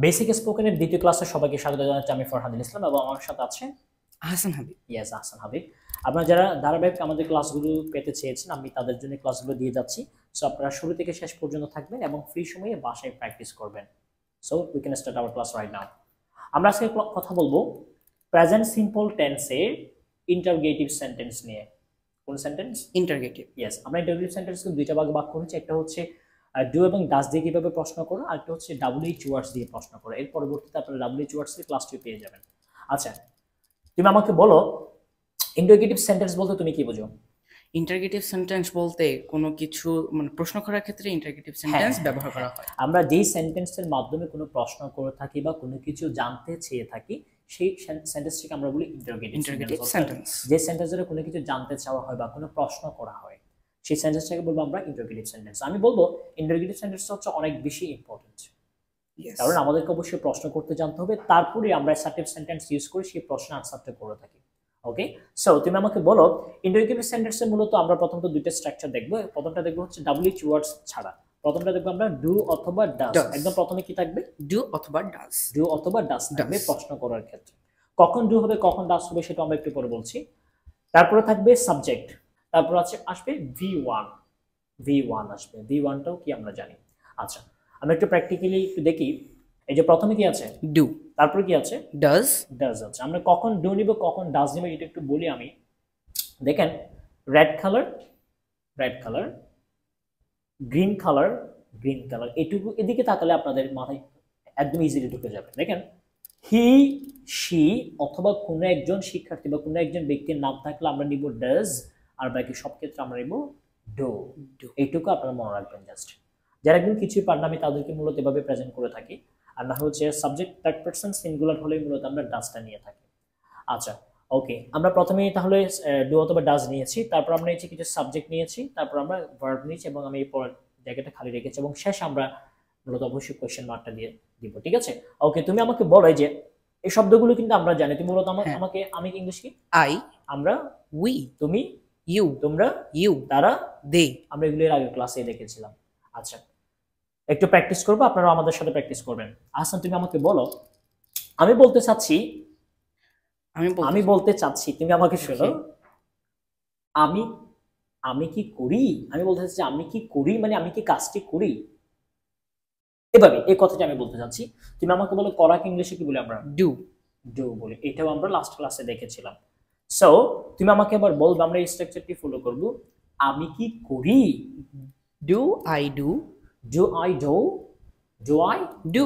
Basic স্পোকেনের দ্বিতীয় ক্লাসে সবাইকে স্বাগত জানাচ্ছি। আমি ফরহাদুল ইসলাম এবং আমার সাথে আছে হাসান হাবিব। ইয়েস, আহসান হাবিব। আপনারা যারা ধারাবাহিক আমাদের ক্লাসগুলো পেতে চেয়েছেন, আমি তাদের জন্য ক্লাসগুলো দিয়ে যাচ্ছি। সো আপনারা শুরু থেকে শেষ পর্যন্ত থাকবেন এবং ফ্রি সময়ে বাসায় প্র্যাকটিস করবেন। So we can start our class right now. আমরা আজকে কথা বলবো প্রেজেন্ট সিম্পল টেন্সের ইন্টারোগেটিভ সেন্টেন্স নিয়ে। কোন সেন্টেন্স? ইন্টারোগেটিভ। ইয়েস, আমরা ইন্টারোগেটিভ সেন্টেন্সকে দুইটা ভাগে ভাগ করেছি। একটা হচ্ছে ডু এবং ডাজ দিয়ে কিভাবে প্রশ্ন করো, আর একটা হচ্ছে WH ওয়ার্ডস দিয়ে প্রশ্ন করো। এর পরবর্তীতে আপনারা WH ওয়ার্ডস এর ক্লাস 2 পেয়ে যাবেন। আচ্ছা, তুমি আমাকে বলো ইন্টারোগেটিভ সেন্টেন্স বলতে তুমি কি বোঝো? ইন্টারোগেটিভ সেন্টেন্স বলতে কোনো কিছু মানে প্রশ্ন করার ক্ষেত্রে ইন্টারোগেটিভ সেন্টেন্স ব্যবহার করা হয়। আমরা যেই সেন্টেন্সের মাধ্যমে কোনো প্রশ্ন করে থাকি বা কোনো কিছু জানতে চেয়ে থাকি, সেই সেন্টেন্সটাকে আমরা বলি ইন্টারোগেটিভ সেন্টেন্স। যে সেন্টেন্সের কোনো কিছু জানতে চাওয়া হয় বা কোনো প্রশ্ন করা হয়, সেই সেন্টেন্সটাকে বলবো আমরা ইন্টারোগেটিভ সেন্টেন্স। আমি বলবো ইন্টারোগেটিভ সেন্টেন্সটা হচ্ছে অনেক বেশি ইম্পর্টেন্ট, কারণ আমাদেরকে অবশ্যই প্রশ্ন করতে জানতে হবে, তারপরে আমরা সার্টিভ সেন্টেন্স ইউজ করে সেই প্রশ্ন আনসারটা করে থাকি। ওকে, সো তুমি আমাকে বলো ইন্টারোগেটিভ সেন্টেন্সে মূলত আমরা প্রথমত দুইটা স্ট্রাকচার দেখবো। প্রথমটা দেখবো হচ্ছে WH ওয়ার্ডস ছাড়া। প্রথমটা দেখবো আমরা ডু অথবা ডাজ। একদম প্রথমে কি থাকবে? ডু অথবা ডাজ। ডু অথবা ডাজ থাকবে প্রশ্ন করার ক্ষেত্রে। কখন ডু হবে কখন ডাজ হবে সেটা আমরা একটু পরে বলছি। তারপরে থাকবে সাবজেক্ট, তারপর আসবে V1 আসবে। V1টাও কি আমরা জানি। আচ্ছা, আমরা একটু প্র্যাকটিক্যালি একটু দেখি। এই যে প্রথমে কি আছে? ডু। তারপর কি আছে? ডাজ। ডাজ আছে। আমরা কখন ডু নিব কখন ডাজ নিব এটা একটু বলি আমি। দেখেন, রেড কালার, গ্রিন কালার, এটুকু এদিকে তাকালে আপনাদের মাথায় একদম ইজিলি ঢুকে যাবে। দেখেন, হি, শি অথবা কোনো একজন শিক্ষার্থী বা কোনো একজন ব্যক্তির নাম থাকলে আমরা নিব ডাজ, আর বাকি সব ক্ষেত্রে আমরা নিব ডু। এইটুকু আপনারা মনে রাখবেন জাস্ট। যারা একদম কিছুই পারেন আমি তাদেরকে মূলত এভাবে প্রেজেন্ট করে থাকি। আর না হচ্ছে সাবজেক্ট থার্ড পারসন সিঙ্গুলার হলে মূলত আমরা ডাজটা নিয়ে থাকি। আচ্ছা, ওকে, আমরা প্রথমেই তাহলে ডু অথবা ডাজ নিয়েছি, তারপর আমরা নিয়েছি কিছু সাবজেক্ট নিয়েছি, তারপর আমরা ভার্ব নিয়েছি এবং আমি এই পরের জায়গাটা খালি রেখেছি এবং শেষ আমরা মূলত অবশ্যই কোয়েশ্চেন মার্কটা দিয়ে দিব। ঠিক আছে, ওকে, তুমি আমাকে বলো যে এই শব্দগুলো কিন্তু আমরা জানি। তুমি মূলত আমাকে আমি ইংলিশ কি? আই, আমরা, উই, তুমি, ইউ, তোমরা, ইউ, তারা, দে। আমরা এগুলো এর আগে ক্লাসে দেখেছিলাম। আচ্ছা, একটু প্র্যাকটিস করবো, আপনারা আমাদের সাথে প্র্যাকটিস করবেন। আহসান, তুমি আমাকে বলো আমি বলতে চাচ্ছি, তুমি আমাকে শোনো। আমি কি করি, আমি বলতে চাচ্ছি আমি কি করি মানে আমি কি কাজটি করি, এভাবে এই কথাটা আমি বলতে চাচ্ছি। তুমি আমাকে বলো করাকে ইংলিশে কি বলি আমরা? ডু। ডু বলি। এটাও আমরা লাস্ট ক্লাসে দেখেছিলাম। সো তুমি আমাকে এবার বলবে, আমরা এই স্ট্রাকচারটি ফলো করব। আমি কি করি? Do I do. Do I do. Do I do.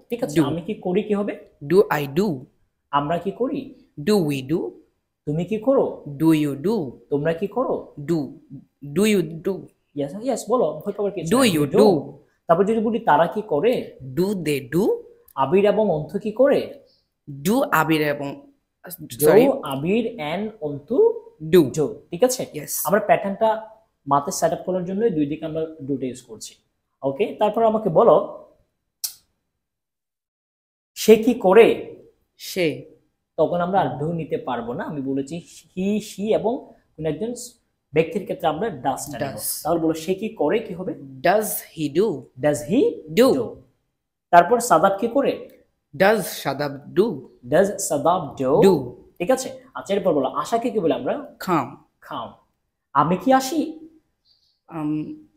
ঠিক আছে, আমি কি করি কি হবে? Do I do. আমরা কি করি? Do we do. তুমি কি করো? Do you do. তোমরা কি করো? Do you do. ইয়েস বলো, ভয় পাওয়ার কিছু ডু নাই। You do. তারপর যদি বলি তারা কি করে? Do they do. আবির এবং অন্তু কি করে? ডু আবির এবং আবির এন্ড অন্তু ডু। ঠিক আছে, ইয়েস। আমরা প্যাটার্নটা মাথায় সেট আপ করার জন্য দুই দিকে আমরা ডুটা ইউজ করছি। ওকে, তারপর আমাকে বলো সে কি করে? সে। তখন আমরা ডু নিতে পারবো না, আমি বলেছি হি, শি এবং কোন একজন ব্যক্তির ক্ষেত্রে আমরা ডাজটা নেব। তাহলে বলো সে কি করে কি হবে? Does he do. Does he do. তারপর সাদাব কি করে? Does Shadab do. Does Shadab do. ঠিক আছে। আচ্ছা, এরপর বলো আশাকে কি বলে আমরা? খাম। আমি কি আসি?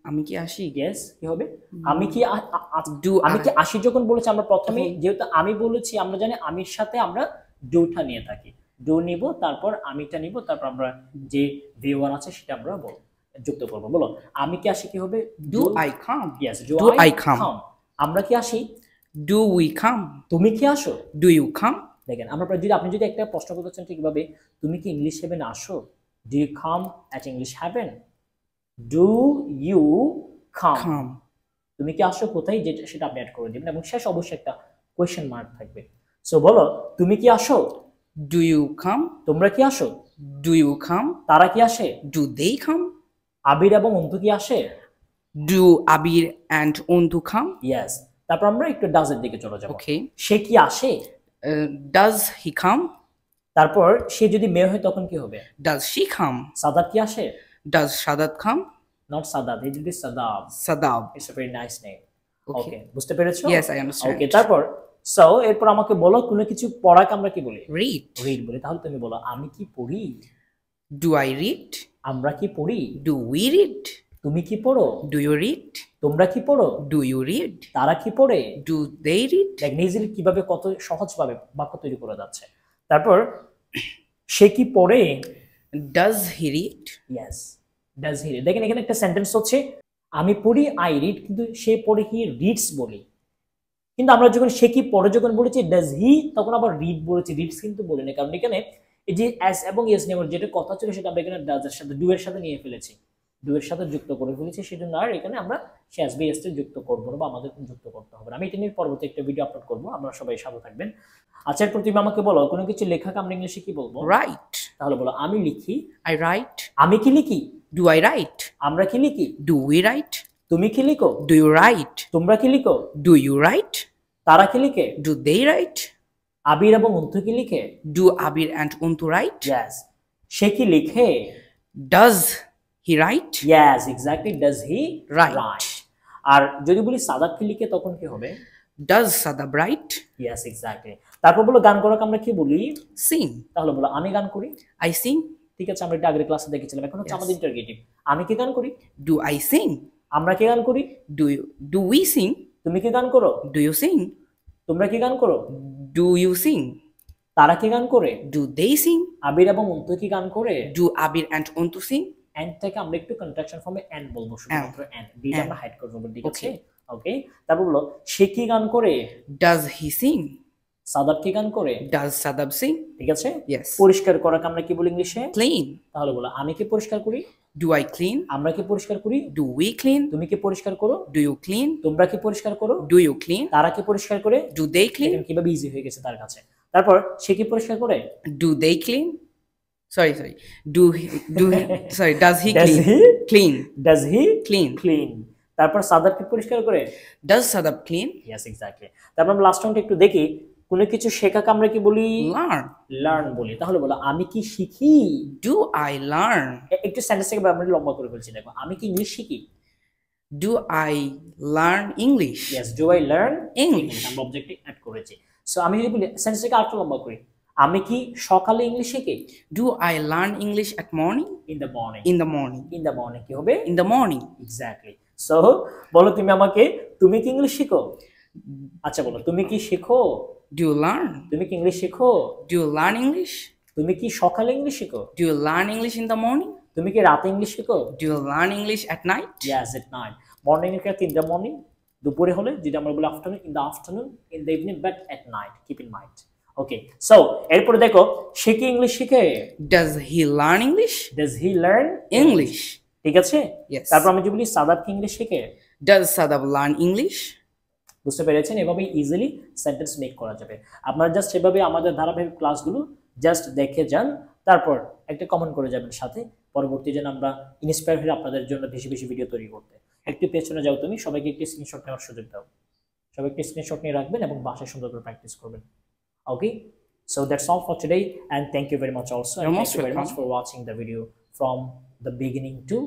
আমি কি আসি? ইয়েস, কি হবে? আমি কি আসি যখন বলেছি আমরা প্রথমে, যেহেতু আমি বলেছি আমরা জানি আমির সাথে আমরা ডুটা নিয়ে থাকি। ডু নিব, তারপর আমিটা নিব, তারপর আমরা যে V1 আছে সেটা আমরা যুক্ত করব। বলো আমি কি আসি কি হবে? Do I come. Yes, do I come. আমরা কি আসি? Do we come. তুমি কি আসো? Do you come. দেখেন, আপনি যদি একটা প্রশ্ন করতে চান ঠিকভাবে, তুমি কি ইংলিশ হেভেন আসো? Do you come at English heaven? Do you come, তুমি কি আসো কোথায়, যেটা সেটা আপনি অ্যাড করে দিবেন এবং শেষ অবশ্যই একটা কোয়েশ্চেন মার্ক থাকবে। সো বলো তুমি কি আসো? Do you come. তোমরা কি আসো? Do you come. তারা কি আসে? ডু দে কাম। আবির এবং অন্তু কি আসে? Do Abir and Antu come. Yes, তারপর আমরা একটু ডাজের দিকে চলে যাব। ওকে, সে কি আসে? ডাজ হি কাম। তারপর সে যদি মেয়ে হয় তখন কি হবে? ডাজ শি কাম। সাদাত কি আসে? Does Sadat come. Not Sadat, it will be Sadab. Sadab. It's a very nice name. Okay, বুঝতে পেরেছো? Yes, I understand. Okay, তারপর সো এরপর আমাকে বলো কোনো কিছু পড়াকে আমরা কি বলি? read. রিড বলি। তাহলে তুমি বলো আমি কি পড়ি? Do I read? আমরা কি পড়ি? Do we read? তুমি কি পড়ো? Do you read? তোমরা কি পড়ো? Do you read? তারা কি পড়ে? Do they read? দেখেন ইজিলি কিভাবে কত সহজভাবে বাক্য তৈরি করা যাচ্ছে। তারপর সে কি পড়ে? Does he read? Yes, does he read. দেখেন এখানে একটা সেন্টেন্স হচ্ছে আমি পড়ি আই রিড, কিন্তু সে পড়ে হি রিডস বলি। কিন্তু আমরা যখন সে কি পড়ে যখন বলেছি ডাজ হি, তখন আবার রিড বলেছি, রিডস কিন্তু বলি না, কারণ এখানে এই যে অ্যাস এবং ইয়েস নেওয়ার যেটা কথা ছিল সেটা আমরা এখানে ডাজ এর সাথে ডু এর সাথে নিয়ে ফেলেছি, ডু এর সাথে যুক্ত করে ফেলেছি, সেজন্য আর এখানে আমরা সে অ্যাস বি এস কে যুক্ত করবো না বা আমাদের যুক্ত করতে হবে না। আমি এটা নিয়ে পরবর্তী একটা ভিডিও আপলোড করবো, আপনারা সবাই সাথে থাকবেন। আচ্ছা, এরপর তুমি আমাকে বলো কোনো কিছু লেখাকে আমরা ইংলিশে কি বলবো? Write. তাহলে বলো আমি লিখি। I write. আমি কি লিখি? Do I write? আমরা কি লিখি? Do we write? তুমি কি লিখো? Do you write? তোমরা কি লিখো? Do you write? তারা কি লিখে? Do they write? আবির এবং অন্তু কি লিখে? Do Abir and Untu write? Yes. সে কি লিখে? Does he write? Yes, exactly, does he Right. Right. আর যদি বলি সাদাব কি লিখে তখন কি হবে? Does Sadab write? Yes, exactly. তারপর বলো গান করাকে আমরা কি বলি? Sing. তাহলে বলো আমি গান করি। I sing. ঠিক আছে, আমরা এটা আগের ক্লাসে দেখেছিলাম, এখন হচ্ছে Yes. আমাদের ইন্টারগেটিভ। আমি কি গান করি? Do I sing? আমরা কি গান করি? Do we sing? তুমি কি গান করো? Do you sing? তোমরা কি গান করো? Do you sing? তারা কি গান করে? Do they sing? আবির এবং অন্তু কি গান করে? Do Abir and Untu sing? এন্ডটাকে আমরা একটু কন্ট্রাকশন ফর্মে এন্ড বলবো, শুধুমাত্র এন্ড, ডিটা আমরা হাইড করব, ঠিক আছে? Okay. ওকে, তারপর বলো সে কি গান করে? Does he sing? সাদাব কি গান করে? Does Sadab sing? ঠিক আছে। Yes. পরিষ্কার করাকে আমরা কি বলি ইংলিশে? Clean. তাহলে বলো আমি কি পরিষ্কার করি? Do I clean? আমরা কি পরিষ্কার করি? Do we clean? তুমি কি পরিষ্কার করো? Do you clean? তোমরা কি পরিষ্কার করো? Do you clean? তারা কি পরিষ্কার করে? Do they clean? দেখেন কিভাবে ইজি হয়ে গেছে তার কাছে। তারপর সে কি পরিষ্কার করে? Do they clean? Sorry. Sorry, does he Does clean? he? Clean. Does he Clean. Clean. তারপর সাদাব কি পরিষ্কার করে? Does Sadab clean? Yes, exactly. তারপর আমরা লাস্ট টাইমটা একটু দেখি কোনো কিছু শেখাকে আমরা কি বলি? Learn. লার্ন বলি। তাহলে বলো আমি কি শিখি? Do I learn? একটু সেন্টেন্সটাকে আমরা লম্বা করে ফেলছি, দেখো আমি কি ইংলিশ শিখি? Do I learn English? Yes, do I learn English. আমরা অবজেক্টে অ্যাড করেছি। সো আমি যদি বলি সেন্টেন্সটাকে আরেকটু লম্বা করি, আমি কি সকালে ইংলিশ শিখি? Do I learn English at morning? In the morning. In the morning. In the morning কি হবে? In the morning. Exactly. So বলো তুমি আমাকে তুমি কি ইংলিশ শিখো? আচ্ছা বলো তুমি কি শেখো? Do you learn? তুমি কি ইংলিশ শেখো? Do you learn English? তুমি কি সকালে ইংলিশ শেখো? Do you learn English in the morning? তুমি কি রাতে ইংলিশ শেখো? Do you learn English at night? Yes, at night. Morning এর ক্ষেত্রে ইন দ্য মর্নিং, দুপুরে হলে যেটা আমরা বলি afternoon, in the afternoon, in the evening, but at night, keep in mind. Okay, so এরপরে দেখো সে কি ইংলিশ শিখে? Does he learn English? Does he learn English. ঠিক আছে। Yes. তারপর আমি যদি বলি সাদাব কি ইংলিশ শিখে? Does Sadab learn English? বুঝতে পেরেছেন? এভাবে ইজিলি সেন্টেন্স মেক করা যাবে। আপনারা জাস্ট এভাবে আমাদের ধারাবাহিক ক্লাসগুলো জাস্ট দেখে যান, তারপর একটা কমেন্ট করে যাবেন সাথে, পরবর্তী যেন আমরা ইন্সপায়ার হয়ে আপনাদের জন্য বেশি বেশি ভিডিও তৈরি করতে। একটু পেছনে যাও তুমি, সবাইকে একটি স্ক্রিনশট নেওয়ার সুযোগ দাও, সবাই একটি স্ক্রিনশট নিয়ে রাখবেন এবং বাসায় সুন্দর করে প্র্যাকটিস করবেন। ওকে, so that's all for today and thank you very much also, and You're thank most you very much welcome. for watching the video from the beginning to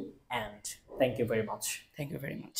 end. Thank you very much. Thank you very much.